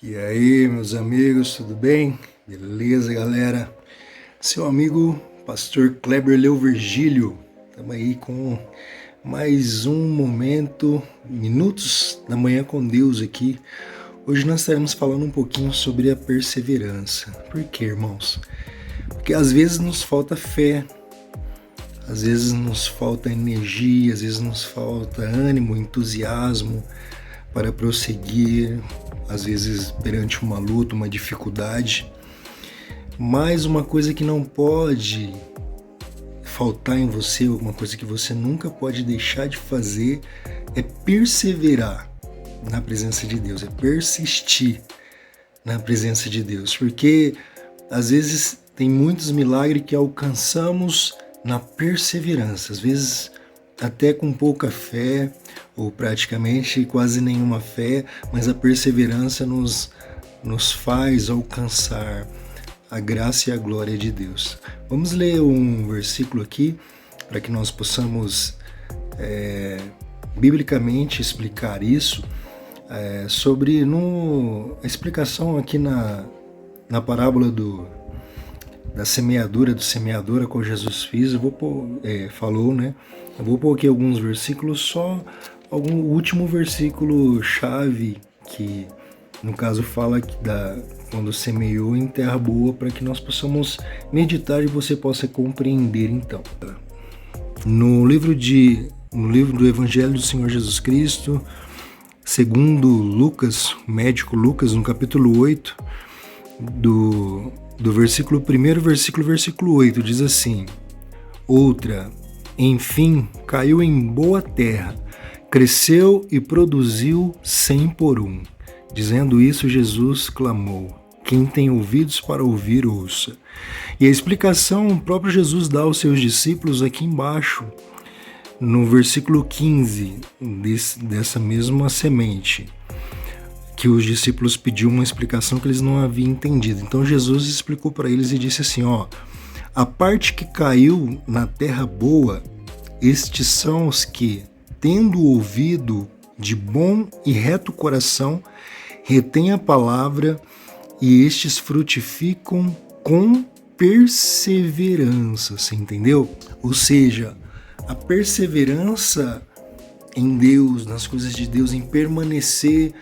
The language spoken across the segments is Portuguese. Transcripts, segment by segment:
E aí, meus amigos, tudo bem? Beleza, galera? Seu amigo, pastor Kleber Leu Virgílio. Estamos aí com mais um momento, minutos da manhã com Deus aqui. Hoje nós estaremos falando um pouquinho sobre a perseverança. Por quê, irmãos? Porque às vezes nos falta fé, às vezes nos falta energia, às vezes nos falta ânimo, entusiasmo para prosseguir, às vezes perante uma luta, uma dificuldade. Mas uma coisa que não pode faltar em você, uma coisa que você nunca pode deixar de fazer é perseverar na presença de Deus, é persistir na presença de Deus, porque às vezes tem muitos milagres que alcançamos na perseverança, às vezes até com pouca fé, ou praticamente quase nenhuma fé, mas a perseverança nos faz alcançar a graça e a glória de Deus. Vamos ler um versículo aqui, para que nós possamos biblicamente explicar isso, sobre a explicação aqui na parábola da semeadura, do semeador, qual Jesus fez. Eu vou falou, né? Eu vou pôr aqui alguns versículos, só o último versículo chave, que no caso fala quando semeou em terra boa, para que nós possamos meditar e você possa compreender então. No livro do Evangelho do Senhor Jesus Cristo, segundo Lucas, o médico Lucas, no capítulo 8, do versículo 1, versículo 8, diz assim: outra, enfim, caiu em boa terra, cresceu e produziu 100 por um. Dizendo isso, Jesus clamou: quem tem ouvidos para ouvir, ouça. E a explicação o próprio Jesus dá aos seus discípulos aqui embaixo, no versículo 15 dessa mesma semente, que os discípulos pediram uma explicação que eles não haviam entendido. Então Jesus explicou para eles e disse assim: a parte que caiu na terra boa, estes são os que, tendo ouvido de bom e reto coração, retêm a palavra, e estes frutificam com perseverança. Você entendeu? Ou seja, a perseverança em Deus, nas coisas de Deus, em permanecer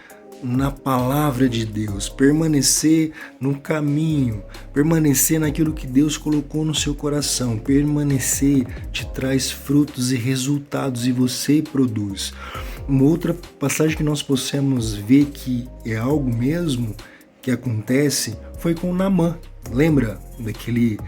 na palavra de Deus, permanecer no caminho, permanecer naquilo que Deus colocou no seu coração, permanecer te traz frutos e resultados, e você produz. Uma outra passagem que nós possamos ver que é algo mesmo que acontece foi com Naamã. Lembra daquele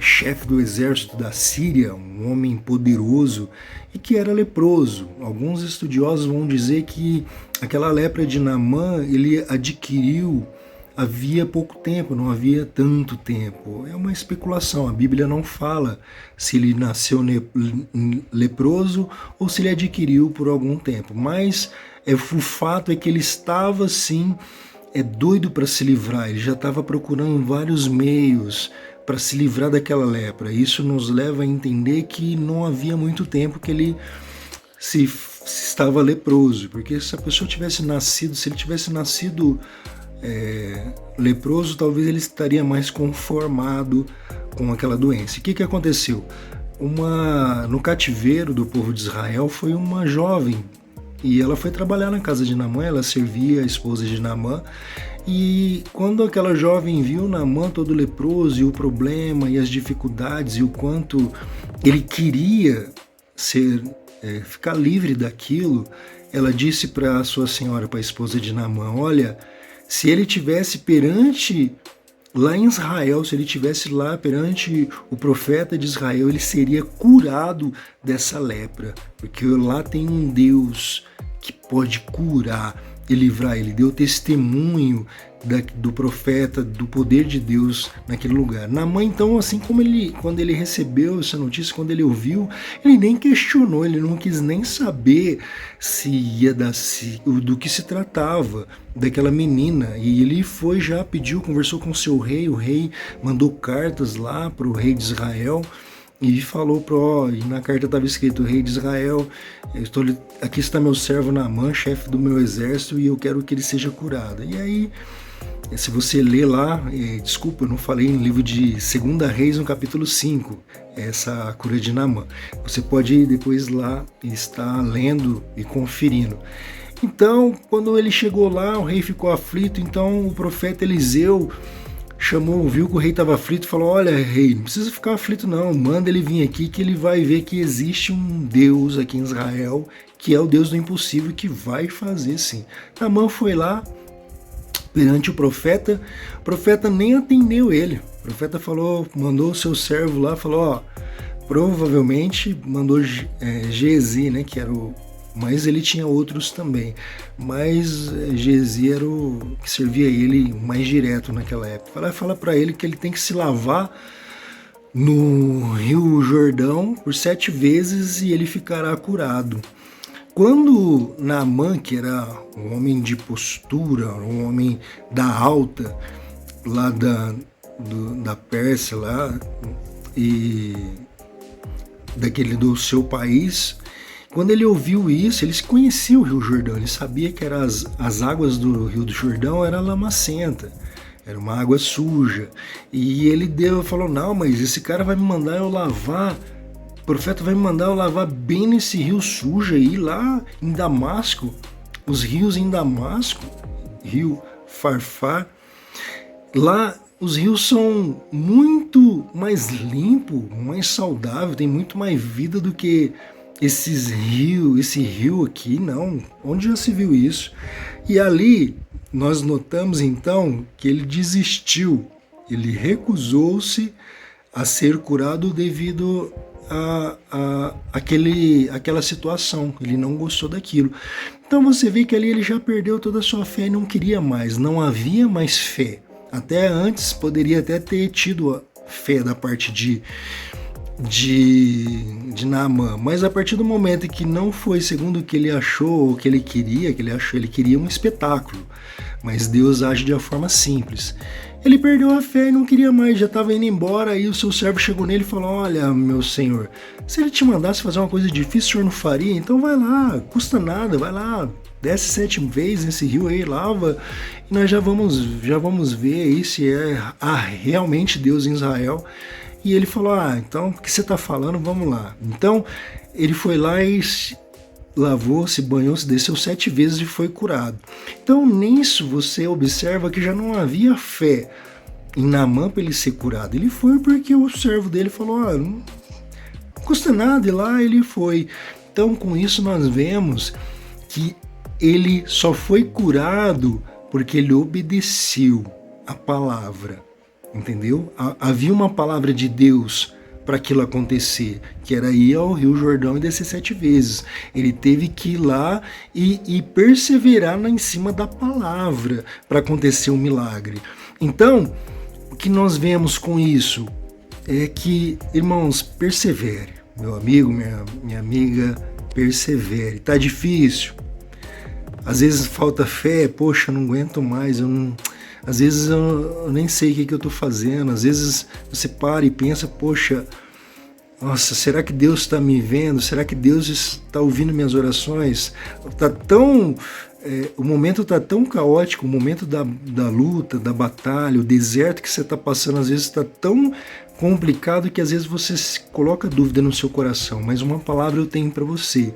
chefe do exército da Síria, um homem poderoso e que era leproso? Alguns estudiosos vão dizer que aquela lepra de Naamã ele adquiriu havia pouco tempo, não havia tanto tempo. É uma especulação, a Bíblia não fala se ele nasceu leproso ou se ele adquiriu por algum tempo, mas o fato é que ele estava sim doido para se livrar, ele já estava procurando vários meios para se livrar daquela lepra. Isso nos leva a entender que não havia muito tempo que ele se estava leproso, porque se a pessoa tivesse nascido, se ele tivesse nascido leproso, talvez ele estaria mais conformado com aquela doença. E o que aconteceu? No cativeiro do povo de Israel foi uma jovem, e ela foi trabalhar na casa de Naamã, ela servia a esposa de Naamã, e quando aquela jovem viu Naamã todo leproso, e o problema, e as dificuldades, e o quanto ele queria ficar livre daquilo, ela disse para a sua senhora, para a esposa de Naamã: olha, se ele tivesse lá em Israel, se ele tivesse lá perante o profeta de Israel, ele seria curado dessa lepra, porque lá tem um Deus que pode curar e livrar. Ele deu testemunho do profeta, do poder de Deus naquele lugar. Naamã, então, assim como quando ele recebeu essa notícia, quando ele ouviu, ele nem questionou, ele não quis nem saber do que se tratava daquela menina, e ele conversou com o seu rei, o rei mandou cartas lá para o rei de Israel, e falou e na carta estava escrito: Rei de Israel, aqui está meu servo Naamã, chefe do meu exército, e eu quero que ele seja curado. E aí, se você ler lá, desculpa, eu não falei no livro de 2 Reis, no capítulo 5, essa cura de Naamã. Você pode ir depois lá e estar lendo e conferindo. Então, quando ele chegou lá, o rei ficou aflito, então o profeta Eliseu viu que o rei estava aflito e falou: olha, rei, não precisa ficar aflito não, manda ele vir aqui que ele vai ver que existe um Deus aqui em Israel, que é o Deus do impossível, que vai fazer sim. Naamã foi lá perante o profeta nem atendeu ele. O profeta mandou o seu servo lá, falou: provavelmente mandou Geazi, né, que era mas ele tinha outros também. Mas Geazi era o que servia ele mais direto naquela época. Fala para ele que ele tem que se lavar no Rio Jordão por 7 vezes e ele ficará curado. Quando Naamã, que era um homem de postura, um homem da alta, lá da Pérsia, lá, e do seu país, quando ele ouviu isso, ele conhecia o Rio Jordão, ele sabia que as águas do Rio do Jordão eram lamacenta, era uma água suja. E ele falou: não, mas esse cara vai me mandar eu lavar, o profeta vai me mandar eu lavar bem nesse rio sujo aí, lá em Damasco, os rios em Damasco, rio Farfar, lá os rios são muito mais limpos, mais saudáveis, tem muito mais vida do que esse rio aqui, não. Onde já se viu isso? E ali nós notamos então que ele desistiu, ele recusou-se a ser curado devido àquela situação, ele não gostou daquilo. Então você vê que ali ele já perdeu toda a sua fé e não queria mais, não havia mais fé. Até antes poderia até ter tido a fé da parte de Naamã, mas a partir do momento que não foi segundo o que ele achou, o que ele queria, ele queria um espetáculo, mas Deus age de uma forma simples. Ele perdeu a fé e não queria mais, já estava indo embora, aí o seu servo chegou nele e falou: olha, meu senhor, se ele te mandasse fazer uma coisa difícil, o senhor não faria? Então vai lá, custa nada, vai lá, desce 7 vezes nesse rio aí, lava, e nós já vamos ver aí se há realmente Deus em Israel. E ele falou: então, o que você está falando? Vamos lá. Então, ele foi lá e lavou, se banhou, se desceu 7 vezes e foi curado. Então, nisso você observa que já não havia fé em Naamã para ele ser curado. Ele foi porque o servo dele falou: não custa nada, e lá ele foi. Então, com isso nós vemos que ele só foi curado porque ele obedeceu a palavra. Entendeu? Havia uma palavra de Deus para aquilo acontecer, que era ir ao Rio Jordão e descer 7 vezes. Ele teve que ir lá e perseverar em cima da palavra para acontecer um milagre. Então, o que nós vemos com isso é que, irmãos, persevere. Meu amigo, minha amiga, persevere. Tá difícil. Às vezes falta fé, poxa, eu não aguento mais, às vezes eu nem sei o que eu estou fazendo. Às vezes você para e pensa: poxa, nossa, será que Deus está me vendo? Será que Deus está ouvindo minhas orações? O momento está tão caótico, o momento da luta, da batalha, o deserto que você está passando, às vezes está tão complicado que às vezes você coloca dúvida no seu coração. Mas uma palavra eu tenho para você: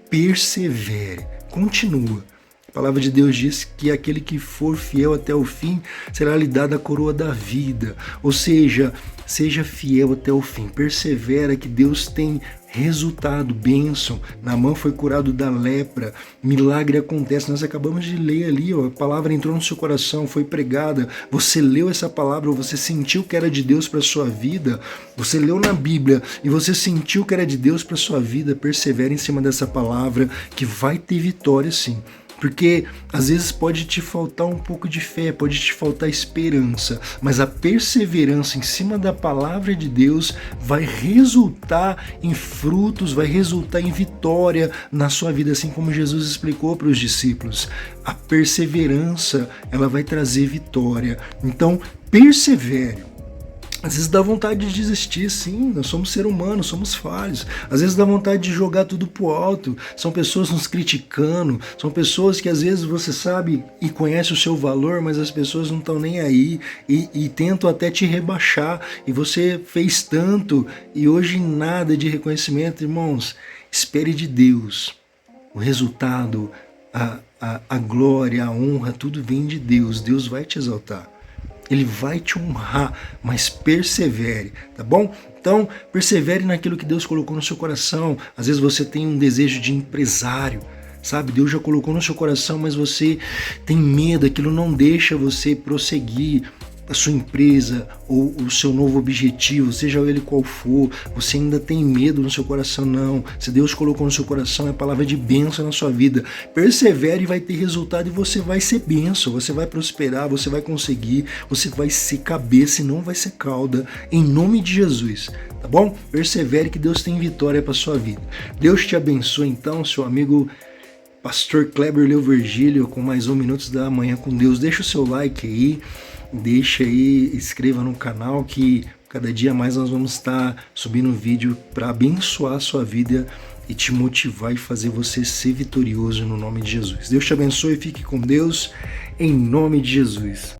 persevere, continua. A palavra de Deus diz que aquele que for fiel até o fim será lhe dada a coroa da vida. Ou seja, seja fiel até o fim, persevera que Deus tem resultado, bênção. Naamã foi curado da lepra, milagre acontece. Nós acabamos de ler ali, a palavra entrou no seu coração, foi pregada, você leu essa palavra, você sentiu que era de Deus para sua vida, você leu na Bíblia e você sentiu que era de Deus para sua vida. Persevera em cima dessa palavra que vai ter vitória sim. Porque às vezes pode te faltar um pouco de fé, pode te faltar esperança, mas a perseverança em cima da palavra de Deus vai resultar em frutos, vai resultar em vitória na sua vida, assim como Jesus explicou para os discípulos. A perseverança, ela vai trazer vitória. Então, persevere. Às vezes dá vontade de desistir, sim, nós somos seres humanos, somos falhos. Às vezes dá vontade de jogar tudo pro alto. São pessoas nos criticando, são pessoas que às vezes você sabe e conhece o seu valor, mas as pessoas não estão nem aí e tentam até te rebaixar. E você fez tanto e hoje nada de reconhecimento, irmãos. Espere de Deus. O resultado, a glória, a honra, tudo vem de Deus. Deus vai te exaltar. Ele vai te honrar, mas persevere, tá bom? Então, persevere naquilo que Deus colocou no seu coração. Às vezes você tem um desejo de empresário, sabe? Deus já colocou no seu coração, mas você tem medo, aquilo não deixa você prosseguir a sua empresa ou o seu novo objetivo, seja ele qual for. Você ainda tem medo no seu coração? Não. Se Deus colocou no seu coração, é palavra de bênção na sua vida. Persevere e vai ter resultado e você vai ser bênção, você vai prosperar, você vai conseguir, você vai ser cabeça e não vai ser cauda, em nome de Jesus, tá bom? Persevere que Deus tem vitória para sua vida. Deus te abençoe então, seu amigo Pastor Kleber Leo Virgílio, com mais um Minutos da Manhã com Deus. Deixa o seu like aí, deixa aí, inscreva no canal que cada dia mais nós vamos estar subindo vídeo para abençoar a sua vida e te motivar e fazer você ser vitorioso no nome de Jesus. Deus te abençoe, fique com Deus, em nome de Jesus.